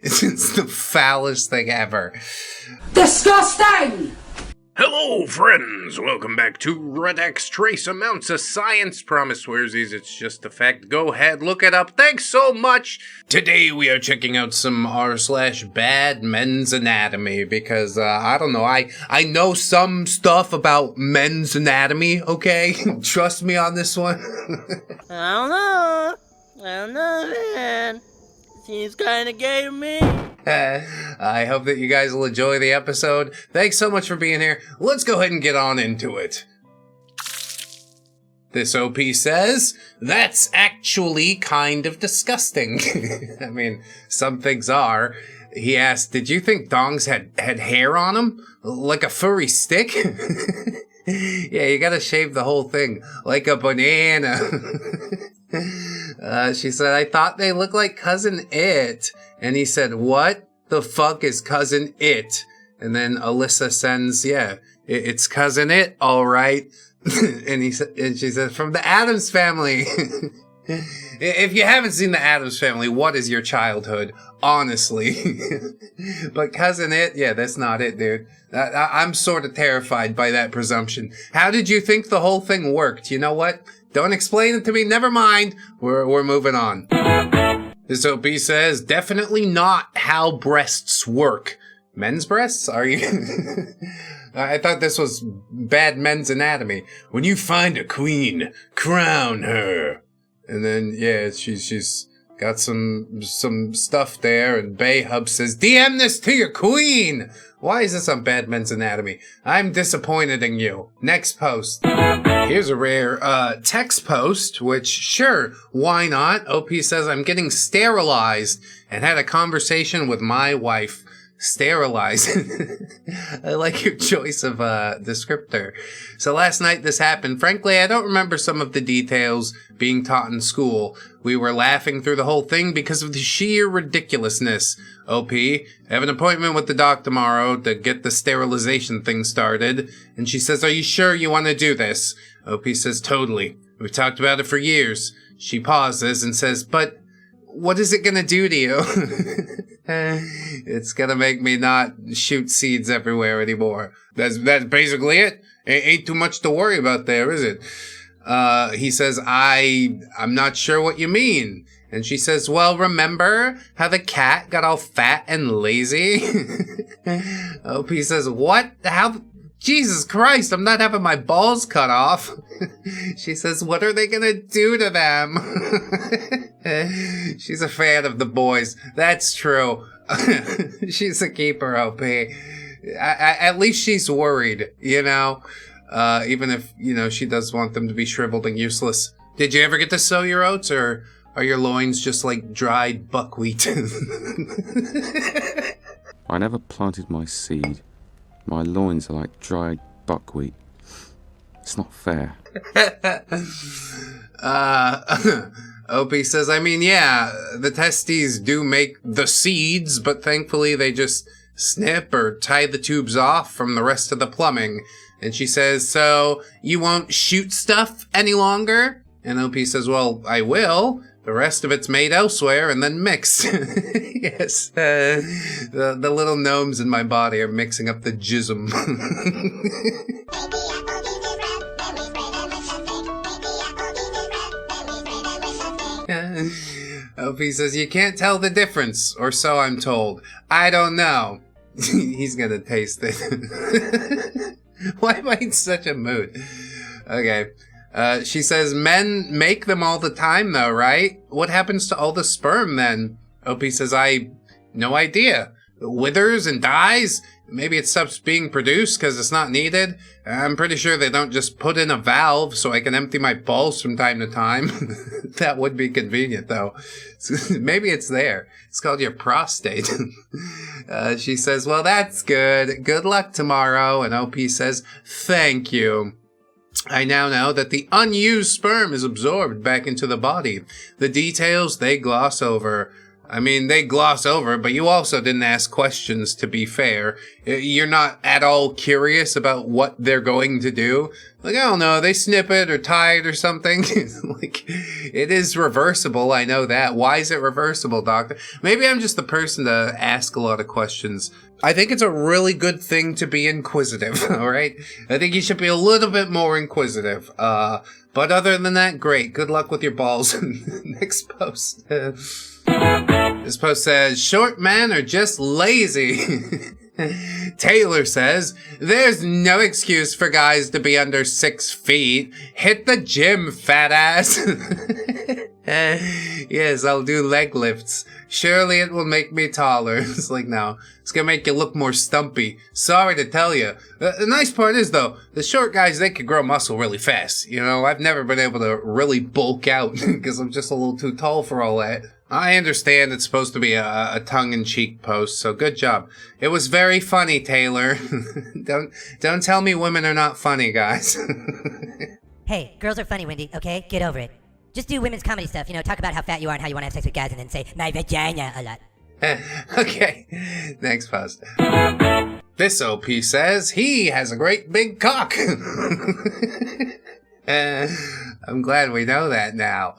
It's the foulest thing ever. Disgusting! Hello, friends! Welcome back to ReddX. Trace amounts of science. Promise swearsies, it's just a fact. Go ahead, look it up. Thanks so much! Today we are checking out some r/BadMensAnatomy because, I don't know, I know some stuff about men's anatomy, okay? Trust me on this one. I don't know, man. Seems kinda gay to me. I hope that you guys will enjoy the episode. Thanks so much for being here. Let's go ahead and get on into it. This OP says, that's actually kind of disgusting. I mean, some things are. He asked, did you think Thongs had hair on them? Like a furry stick? Yeah, you gotta shave the whole thing. Like a banana. She said, I thought they looked like Cousin It. And he said, what the fuck is Cousin It? And then Alyssa sends, yeah, it's Cousin It, all right. And she said, from the Addams Family. If you haven't seen the Addams Family, what is your childhood? Honestly. But Cousin It, yeah, that's not it, dude. I'm sort of terrified by that presumption. How did you think the whole thing worked? You know what? Don't explain it to me. Never mind. We're moving on. This OP says, definitely not how breasts work. Men's breasts? Are you? I thought this was Bad Men's Anatomy. When you find a queen, crown her. And then, yeah, she's got some stuff there, and Bayhub says, DM this to your queen! Why is this on Bad Men's Anatomy? I'm disappointed in you. Next post. Here's a rare text post, which, sure, why not? OP says, I'm getting sterilized and had a conversation with my wife. Sterilized. I like your choice of descriptor. So last night this happened. Frankly, I don't remember some of the details being taught in school. We were laughing through the whole thing because of the sheer ridiculousness. OP, I have an appointment with the doc tomorrow to get the sterilization thing started. And she says, are you sure you want to do this? OP says, totally. We've talked about it for years. She pauses and says, but what is it gonna do to you? It's gonna make me not shoot seeds everywhere anymore. That's basically it. Ain't too much to worry about there, is it? He says, I'm not sure what you mean. And she says, well, remember how the cat got all fat and lazy? OP says, what? How? Jesus Christ, I'm not having my balls cut off. She says, what are they gonna do to them? She's a fan of the boys. That's true. She's a keeper, OP. At least she's worried, you know? Even if, you know, she does want them to be shriveled and useless. Did you ever get to sow your oats, or are your loins just like dried buckwheat? I never planted my seed. My loins are like dried buckwheat. It's not fair. OP says, I mean, yeah, the testes do make the seeds, but thankfully they just snip or tie the tubes off from the rest of the plumbing. And she says, so you won't shoot stuff any longer? And OP says, well, I will. The rest of it's made elsewhere and then mixed. Yes. The little gnomes in my body are mixing up the jism. OP says, you can't tell the difference, or so I'm told. I don't know. He's gonna taste it. Why am I in such a mood? Okay. She says, men make them all the time though, right? What happens to all the sperm then? OP says, no idea. It withers and dies? Maybe it stops being produced because it's not needed. I'm pretty sure they don't just put in a valve so I can empty my balls from time to time. That would be convenient though. Maybe it's there. It's called your prostate. She says, well, that's good. Good luck tomorrow. And OP says, thank you. I now know that the unused sperm is absorbed back into the body. The details they gloss over. I mean, they gloss over, but you also didn't ask questions, to be fair. You're not at all curious about what they're going to do. Like, I don't know, they snip it or tie it or something. Like, it is reversible, I know that. Why is it reversible, doctor? Maybe I'm just the person to ask a lot of questions. I think it's a really good thing to be inquisitive, alright? I think you should be a little bit more inquisitive. But other than that, great. Good luck with your balls. Next post. This post says, short men are just lazy. Taylor says, there's no excuse for guys to be under 6 feet. Hit the gym, fat ass. Yes, I'll do leg lifts. Surely it will make me taller. It's like, no, it's gonna make you look more stumpy. Sorry to tell you. The nice part is, though, the short guys, they can grow muscle really fast. You know, I've never been able to really bulk out because I'm just a little too tall for all that. I understand it's supposed to be a tongue-in-cheek post, so good job. It was very funny, Taylor. Don't tell me women are not funny, guys. Hey, girls are funny, Wendy, okay? Get over it. Just do women's comedy stuff, you know, talk about how fat you are and how you want to have sex with guys and then say, my vagina a lot. Okay, next post. This OP says he has a great big cock. I'm glad we know that now.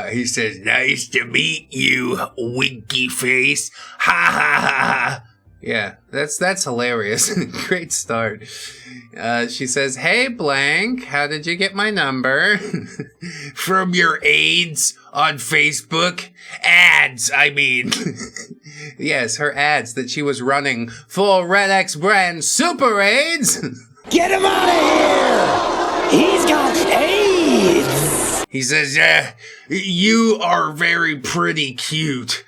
He says, nice to meet you, winky face. Ha ha ha ha. Yeah, that's hilarious. Great start. She says, hey blank, how did you get my number? From your ads on Facebook? Ads, I mean. Yes, her ads that she was running for ReddX brand super aids. Get him out of here! He's got AIDS! He says, you are very pretty cute.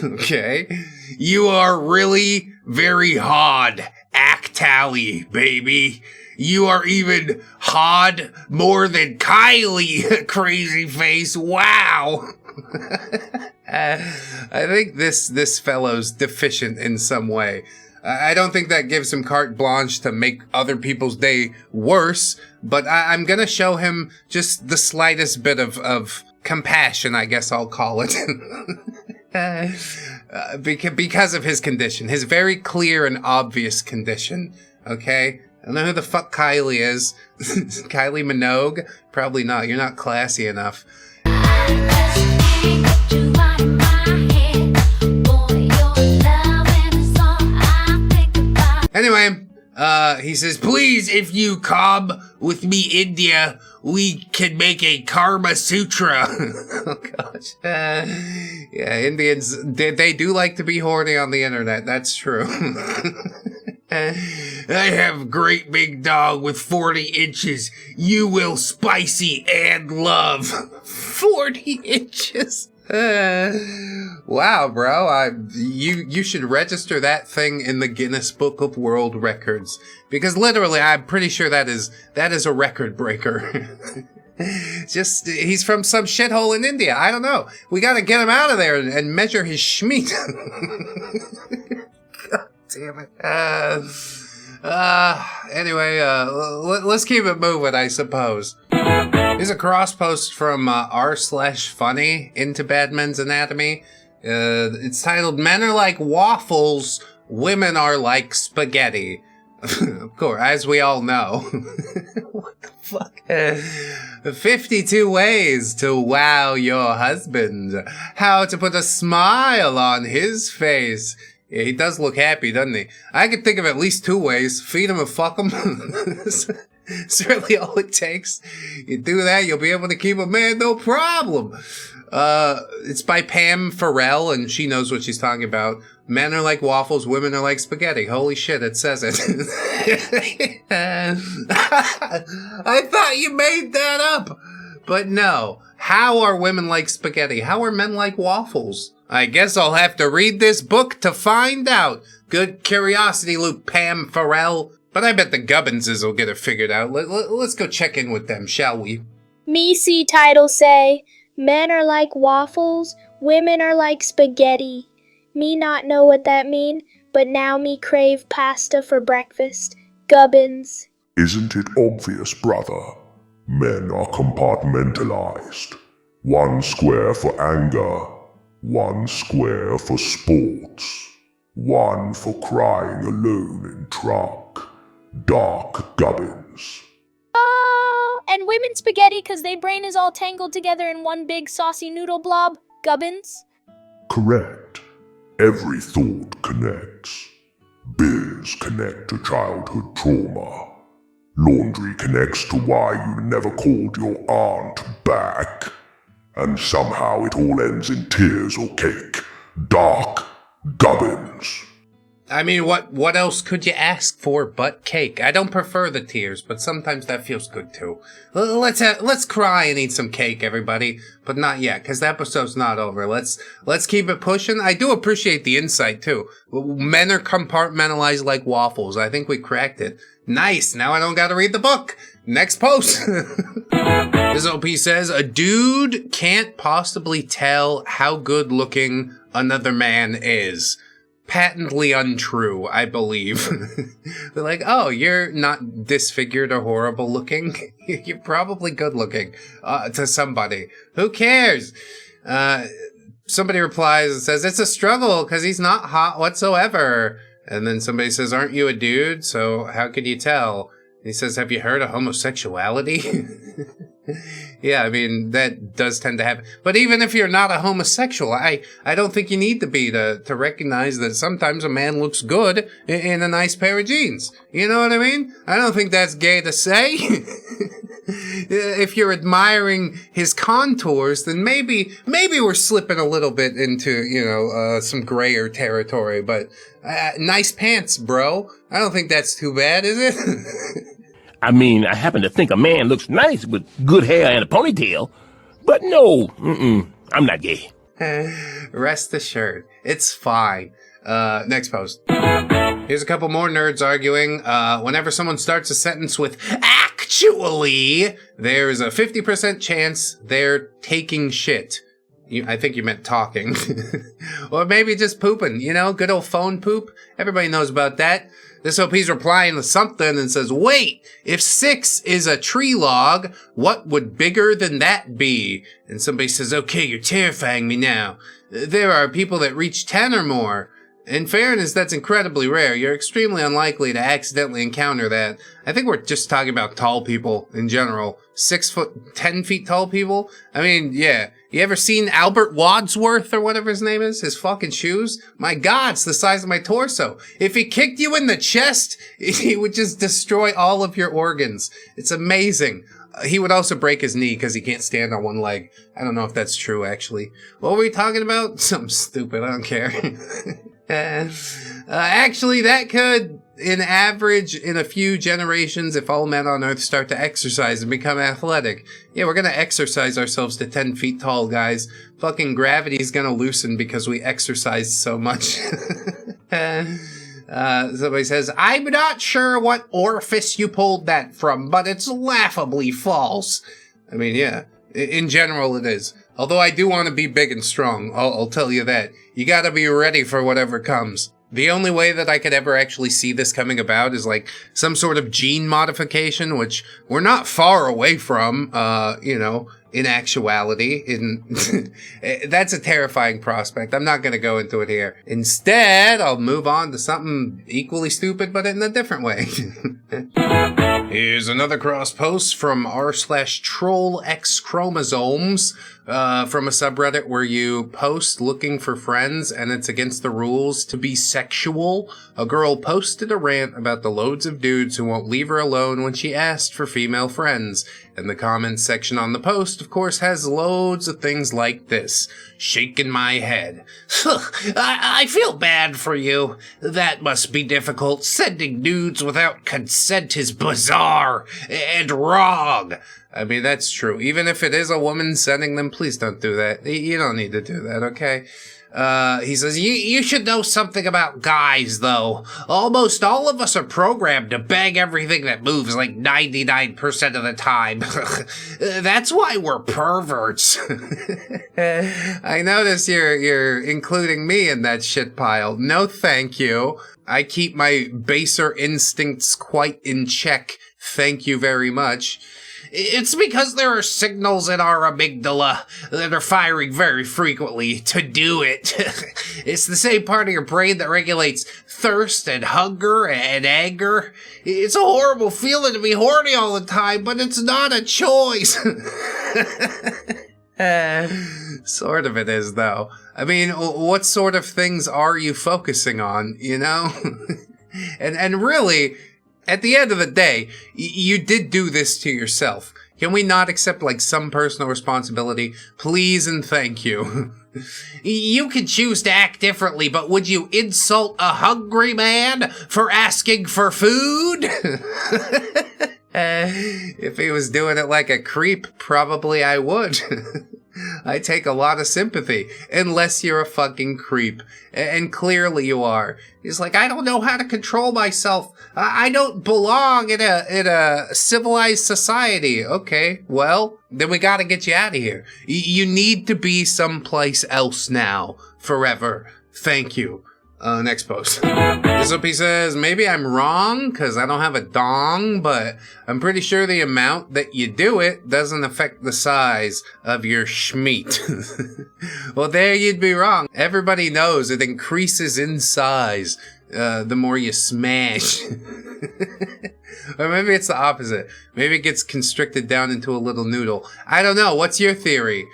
Okay. You are really very hard. Act tally, baby. You are even hard more than Kylie, crazy face. Wow. I think this fellow's deficient in some way. I don't think that gives him carte blanche to make other people's day worse, but I'm gonna show him just the slightest bit of compassion, I guess I'll call it. Because of his condition, his very clear and obvious condition, okay? I don't know who the fuck Kylie is. Kylie Minogue? Probably not. You're not classy enough. Anyway, he says, please, if you come with me India, we can make a Karma Sutra. Oh, gosh. Yeah, Indians, they do like to be horny on the internet. That's true. I have great big dog with 40 inches. You will spicy and love. 40 inches. Wow, bro. You should register that thing in the Guinness Book of World Records, because literally, I'm pretty sure that is a record breaker. Just he's from some shithole in India. I don't know. We got to get him out of there and measure his schmeat. God damn it. Anyway, let's keep it moving, I suppose. Here's a cross post from r/funny into BadMensAnatomy. It's titled, Men Are Like Waffles, Women Are Like Spaghetti. Of course, as we all know. What the fuck? 52 ways to wow your husband. How to put a smile on his face. Yeah, he does look happy, doesn't he? I could think of at least 2 ways. Feed him and fuck him. It's really all it takes. You do that, you'll be able to keep a man, no problem. It's by Pam Farrell, and she knows what she's talking about. Men are like waffles, women are like spaghetti. Holy shit, it says it. I thought you made that up. But no. How are women like spaghetti? How are men like waffles? I guess I'll have to read this book to find out. Good curiosity, Luke, Pam Farrell. But I bet the Gubbinses will get it figured out. Let's go check in with them, shall we? Me see title say, men are like waffles, women are like spaghetti. Me not know what that mean, but now me crave pasta for breakfast. Gubbins. Isn't it obvious, brother? Men are compartmentalized. One square for anger, 1 square for sports. 1 for crying alone in trunk. Dark gubbins. Oh, and women spaghetti because their brain is all tangled together in one big saucy noodle blob. Gubbins. Correct. Every thought connects. Beers connect to childhood trauma. Laundry connects to why you never called your aunt back. And somehow it all ends in tears or cake. Dark gubbins. I mean, what else could you ask for but cake? I don't prefer the tears, but sometimes that feels good too. Let's cry and eat some cake, everybody, but not yet, because the episode's not over. Let's keep it pushing. I do appreciate the insight too. Men are compartmentalized like waffles. I think we cracked it. Nice. Now I don't got to read the book. Next post. This OP says, a dude can't possibly tell how good looking another man is. Patently untrue, I believe. They're like, oh, you're not disfigured or horrible looking. You're probably good looking to somebody. Who cares? Somebody replies and says, it's a struggle because he's not hot whatsoever. And then somebody says, aren't you a dude? So how could you tell? And he says, have you heard of homosexuality? Yeah, I mean, that does tend to happen. But even if you're not a homosexual, I don't think you need to be to recognize that sometimes a man looks good in a nice pair of jeans. You know what I mean? I don't think that's gay to say. If you're admiring his contours, then maybe we're slipping a little bit into, some grayer territory. But nice pants, bro. I don't think that's too bad, is it? I mean, I happen to think a man looks nice with good hair and a ponytail. But no, I'm not gay. Rest assured, it's fine. Next post. Here's a couple more nerds arguing. Whenever someone starts a sentence with actually, there's a 50% chance they're taking shit. I think you meant talking. Or maybe just pooping, good old phone poop. Everybody knows about that. This OP's replying to something and says, wait, if 6 is a tree log, what would bigger than that be? And somebody says, okay, you're terrifying me now. There are people that reach 10 or more. In fairness, that's incredibly rare. You're extremely unlikely to accidentally encounter that. I think we're just talking about tall people in general. 6 foot, 10 feet tall people? I mean, yeah. You ever seen Albert Wadsworth or whatever his name is? His fucking shoes? My God, it's the size of my torso. If he kicked you in the chest, he would just destroy all of your organs. It's amazing. He would also break his knee because he can't stand on one leg. I don't know if that's true, actually. What were we talking about? Something stupid. I don't care. Actually, that could, in a few generations, if all men on Earth start to exercise and become athletic. Yeah, we're gonna exercise ourselves to 10 feet tall, guys. Fucking gravity's gonna loosen because we exercise so much. Somebody says, I'm not sure what orifice you pulled that from, but it's laughably false. I mean, yeah, in general it is. Although I do want to be big and strong, I'll tell you that. You gotta be ready for whatever comes. The only way that I could ever actually see this coming about is like some sort of gene modification, which we're not far away from, in actuality. That's a terrifying prospect. I'm not going to go into it here. Instead, I'll move on to something equally stupid, but in a different way. Here's another cross post from r/trollxchromosomes. From a subreddit where you post looking for friends and it's against the rules to be sexual. A girl posted a rant about the loads of dudes who won't leave her alone when she asked for female friends. And the comments section on the post, of course, has loads of things like this. Shaking my head. I feel bad for you. That must be difficult. Sending nudes without consent is bizarre and wrong. I mean, that's true. Even if it is a woman sending them, please don't do that. You don't need to do that, okay? He says, you should know something about guys, though. Almost all of us are programmed to bang everything that moves like 99% of the time. That's why we're perverts. I notice you're including me in that shit pile. No, thank you. I keep my baser instincts quite in check. Thank you very much. It's because there are signals in our amygdala that are firing very frequently to do it. It's the same part of your brain that regulates thirst and hunger and anger. It's a horrible feeling to be horny all the time, but it's not a choice. Sort of it is, though. I mean, what sort of things are you focusing on, you know? and really, at the end of the day, you did do this to yourself. Can we not accept, like, some personal responsibility? Please and thank you. You could choose to act differently, but would you insult a hungry man for asking for food? If he was doing it like a creep, probably I would. I take a lot of sympathy, unless you're a fucking creep. And clearly you are. He's like, I don't know how to control myself. I don't belong in a civilized society. Okay, well, then we gotta get you out of here. You need to be someplace else now. Forever. Thank you. Next post. This OP says, maybe I'm wrong because I don't have a dong, but I'm pretty sure the amount that you do it doesn't affect the size of your schmeat. Well, there you'd be wrong. Everybody knows it increases in size the more you smash. Or maybe it's the opposite. Maybe it gets constricted down into a little noodle. I don't know. What's your theory?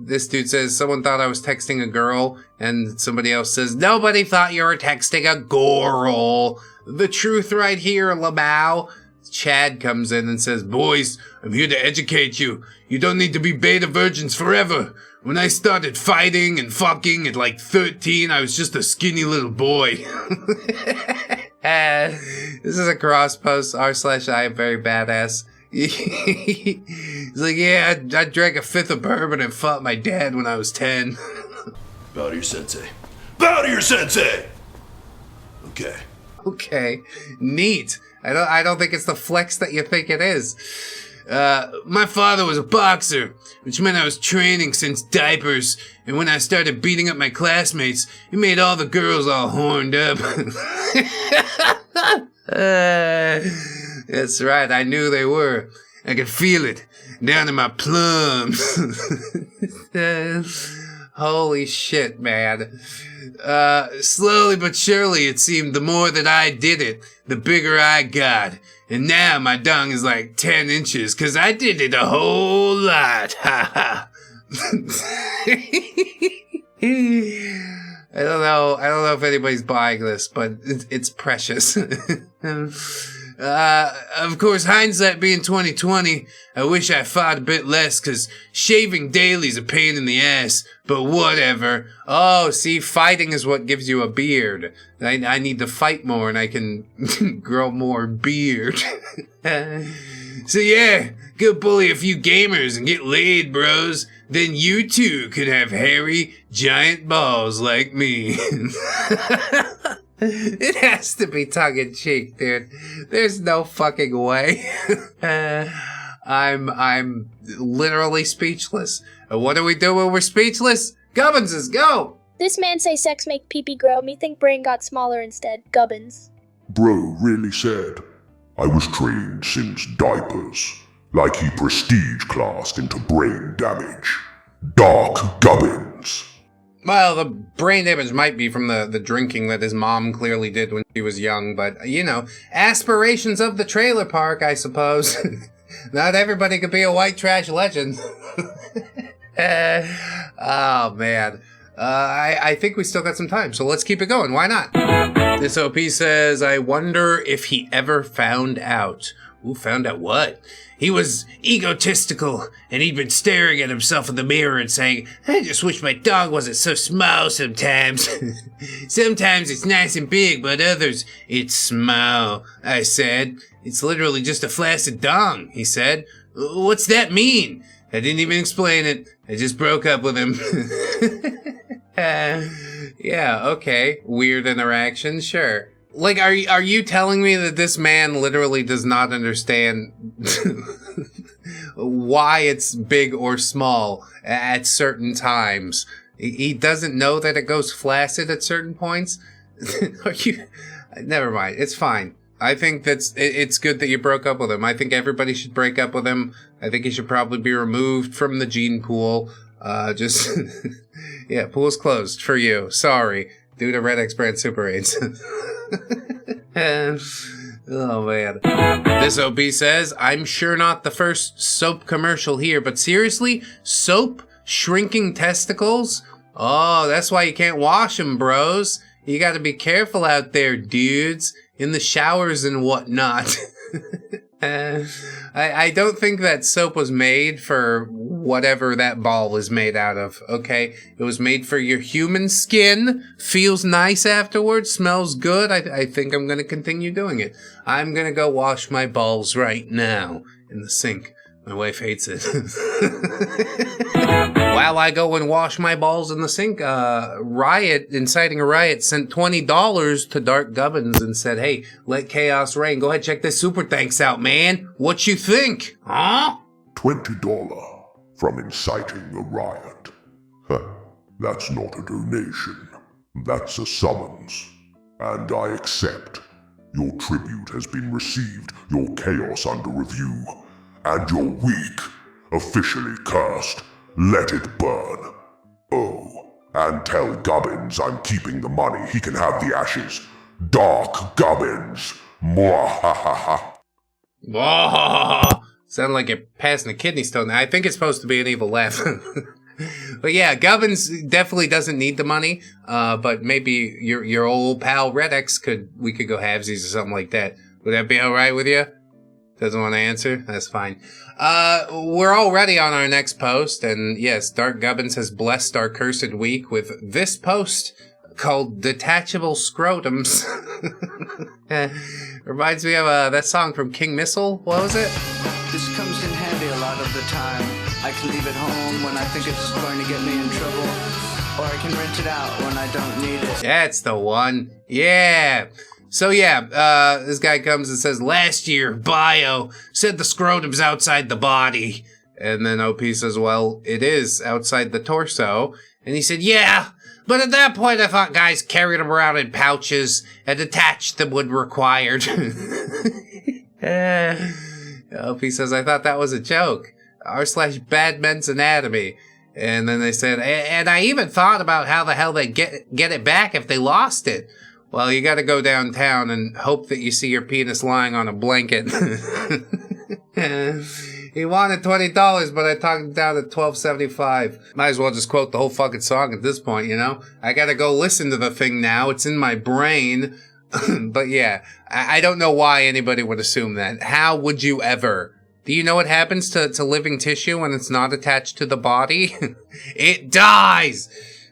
This dude says, someone thought I was texting a girl, and somebody else says, nobody thought you were texting a girl. The truth right here, Lamau. Chad comes in and says, boys, I'm here to educate you. You don't need to be beta virgins forever. When I started fighting and fucking at like 13, I was just a skinny little boy. This is a cross post, r/I am very badass. He's like, yeah, I drank a fifth of bourbon and fought my dad when I was 10. Bow to your sensei. Bow to your sensei! Okay. Okay, neat. I don't think it's the flex that you think it is. My father was a boxer, which meant I was training since diapers, and when I started beating up my classmates, it made all the girls all horned up. That's right, I knew they were. I could feel it down in my plums. Holy shit, man. Slowly but surely, it seemed the more that I did it, the bigger I got. And now my dong is like 10 inches, 'cause I did it a whole lot. Ha ha. I don't know if anybody's buying this, but it's precious. Of course, hindsight being 2020, I wish I fought a bit less, 'cause shaving daily's a pain in the ass, but whatever. Oh, see, fighting is what gives you a beard. I need to fight more and I can grow more beard. So yeah, go bully a few gamers and get laid, bros. Then you too could have hairy, giant balls like me. It has to be tongue-in-cheek, dude. There's no fucking way. I'm literally speechless. What do we do when we're speechless? Gubbinses, go! This man say sex make pee-pee grow. Me think brain got smaller instead. Gubbins. Bro really said, I was trained since diapers. Like he prestige classed into brain damage. Dark Gubbins. Well, the brain damage might be from the drinking that his mom clearly did when she was young, but, you know, aspirations of the trailer park, I suppose. Not everybody could be a white trash legend. Oh, man. I think we still got some time, so let's keep it going. Why not? This OP says, I wonder if he ever found out. Ooh, found out what? He was egotistical, and he'd been staring at himself in the mirror and saying, I just wish my dog wasn't so small sometimes. Sometimes it's nice and big, but others, it's small. I said, it's literally just a flaccid dong, he said. What's that mean? I didn't even explain it. I just broke up with him. Yeah, okay. Weird interaction, sure. Like, are you telling me that this man literally does not understand why it's big or small at certain times? He doesn't know that it goes flaccid at certain points? Never mind. It's fine. I think it's good that you broke up with him. I think everybody should break up with him. I think he should probably be removed from the gene pool. Yeah, pool's closed for you. Sorry. Due to ReddX brand Super 8s. Oh, man. This OP says, I'm sure not the first soap commercial here, but seriously? Soap? Shrinking testicles? Oh, that's why you can't wash them, bros. You gotta be careful out there, dudes. In the showers and whatnot. I don't think that soap was made for whatever that ball was made out of, okay? It was made for your human skin, feels nice afterwards, smells good. I think I'm gonna continue doing it. I'm gonna go wash my balls right now in the sink. My wife hates it. While I go and wash my balls in the sink, Riot, inciting a riot, sent $20 to Dark Gubbins and said, hey, let chaos reign. Go ahead, check this super thanks out, man. What you think? Huh? $20 from inciting a riot. That's not a donation. That's a summons. And I accept. Your tribute has been received, your chaos under review. And your weak, officially cursed. Let it burn. Oh, and tell Gubbins I'm keeping the money. He can have the ashes. Dark Gubbins. Mwahaha. Whoa! Sound like you're passing a kidney stone. I think it's supposed to be an evil laugh. But yeah, Gubbins definitely doesn't need the money. But maybe your old pal ReddX we could go halvesies or something like that. Would that be alright with you? Doesn't want to answer? That's fine. We're already on our next post, and yes, Dark Gubbins has blessed our cursed week with this post called Detachable Scrotums. Reminds me of that song from King Missile. What was it? This comes in handy a lot of the time. I can leave it home when I think it's going to get me in trouble, or I can rent it out when I don't need it. That's the one. Yeah. So yeah, this guy comes and says, last year, bio, said the scrotum's outside the body. And then OP says, well, it is outside the torso. And he said, yeah, but at that point I thought guys carried them around in pouches and attached them when required. OP says, I thought that was a joke. r/BadMensAnatomy. And then they said, and I even thought about how the hell they'd get it back if they lost it. Well, you gotta go downtown and hope that you see your penis lying on a blanket. He wanted $20, but I talked him down to $12.75. Might as well just quote the whole fucking song at this point, you know? I gotta go listen to the thing now. It's in my brain. But yeah, I don't know why anybody would assume that. How would you ever? Do you know what happens to living tissue when it's not attached to the body? It dies!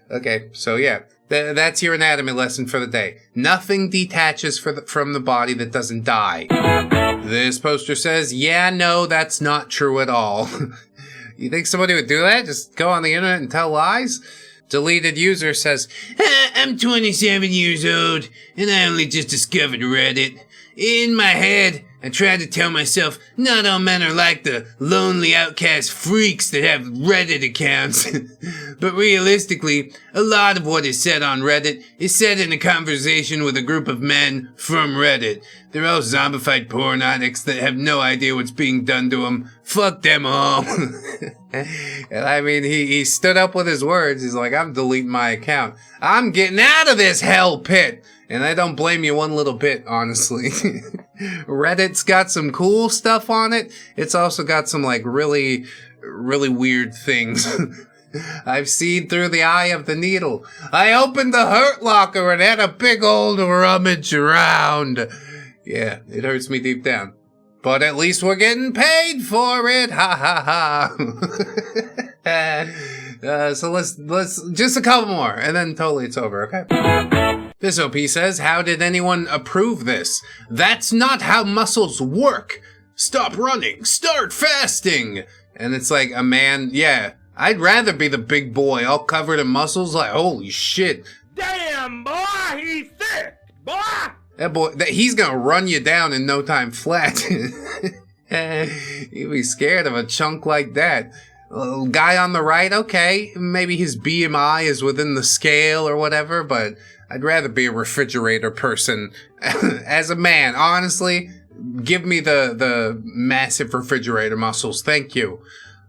Okay, so yeah. That's your anatomy lesson for the day. Nothing detaches from the body that doesn't die. This poster says, yeah, no, that's not true at all. You think somebody would do that? Just go on the internet and tell lies? Deleted user says, I'm 27 years old, and I only just discovered Reddit. In my head, I tried to tell myself not all men are like the lonely outcast freaks that have Reddit accounts. But realistically, a lot of what is said on Reddit is said in a conversation with a group of men from Reddit. They're all zombified porn addicts that have no idea what's being done to them. Fuck them all. And I mean, he stood up with his words. He's like, I'm deleting my account. I'm getting out of this hell pit. And I don't blame you one little bit, honestly. Reddit's got some cool stuff on it. It's also got some, like, really, really weird things. I've seen through the eye of the needle. I opened the Hurt Locker and had a big old rummage around. Yeah, it hurts me deep down. But at least we're getting paid for it. Ha ha ha. So let's just a couple more and then totally it's over, okay? This OP says, how did anyone approve this? That's not how muscles work. Stop running. Start fasting. And it's like a man, yeah, I'd rather be the big boy all covered in muscles like, holy shit. Damn, boy, he's thick, boy. That boy, he's gonna run you down in no time flat. You'd be scared of a chunk like that. Guy on the right, okay, maybe his BMI is within the scale or whatever, but I'd rather be a refrigerator person. As a man, honestly, give me the massive refrigerator muscles, thank you.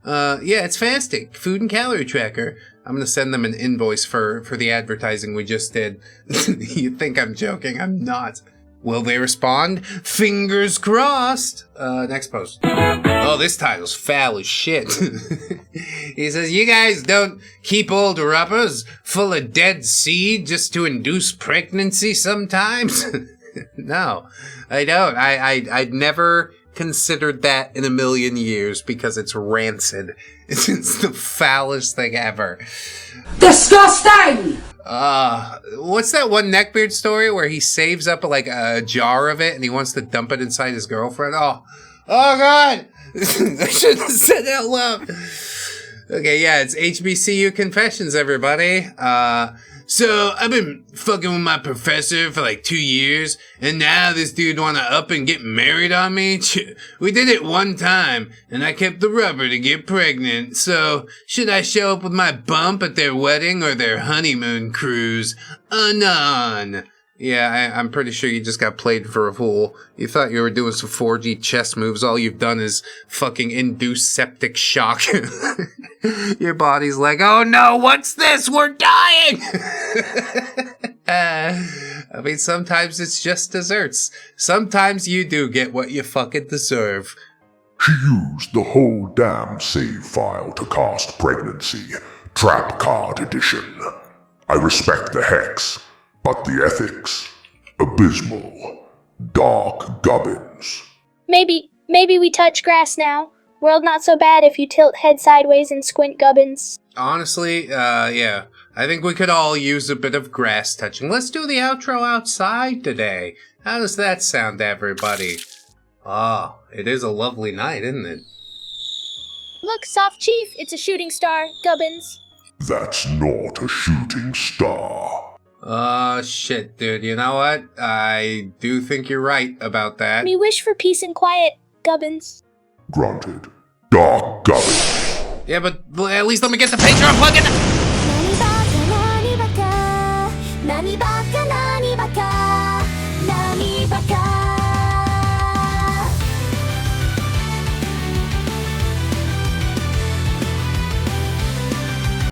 Yeah, it's fasting. Food and calorie tracker. I'm gonna send them an invoice for the advertising we just did. You think I'm joking? I'm not. Will they respond? Fingers crossed. Next post. Oh, this title's foul as shit. He says, you guys don't keep old rubbers full of dead seed just to induce pregnancy sometimes? No, I don't. I'd never considered that in a million years because it's rancid. It's the foulest thing ever. Disgusting! What's that one neckbeard story where he saves up like a jar of it and he wants to dump it inside his girlfriend? Oh God! I shouldn't have said that out loud. Okay, yeah, it's HBCU Confessions, everybody. So I've been fucking with my professor for like 2 years, and now this dude wanna up and get married on me? We did it one time, and I kept the rubber to get pregnant, so should I show up with my bump at their wedding or their honeymoon cruise? Anon. Yeah, I'm pretty sure you just got played for a fool. You thought you were doing some 4G chess moves. All you've done is fucking induce septic shock. Your body's like, oh no, what's this? We're dying! I mean, sometimes it's just desserts. Sometimes you do get what you fucking deserve. She used the whole damn save file to cast pregnancy. Trap card edition. I respect the hex. But the ethics, abysmal, dark gubbins. Maybe we touch grass now. World not so bad if you tilt head sideways and squint gubbins. Honestly, yeah. I think we could all use a bit of grass touching. Let's do the outro outside today. How does that sound, everybody? Ah, it is a lovely night, isn't it? Look, Soft Chief, it's a shooting star, gubbins. That's not a shooting star. Shit, dude. You know what? I do think you're right about that. Me wish for peace and quiet, gubbins. Granted. Dark gubbins. Yeah, but at least let me get the Patreon plug in.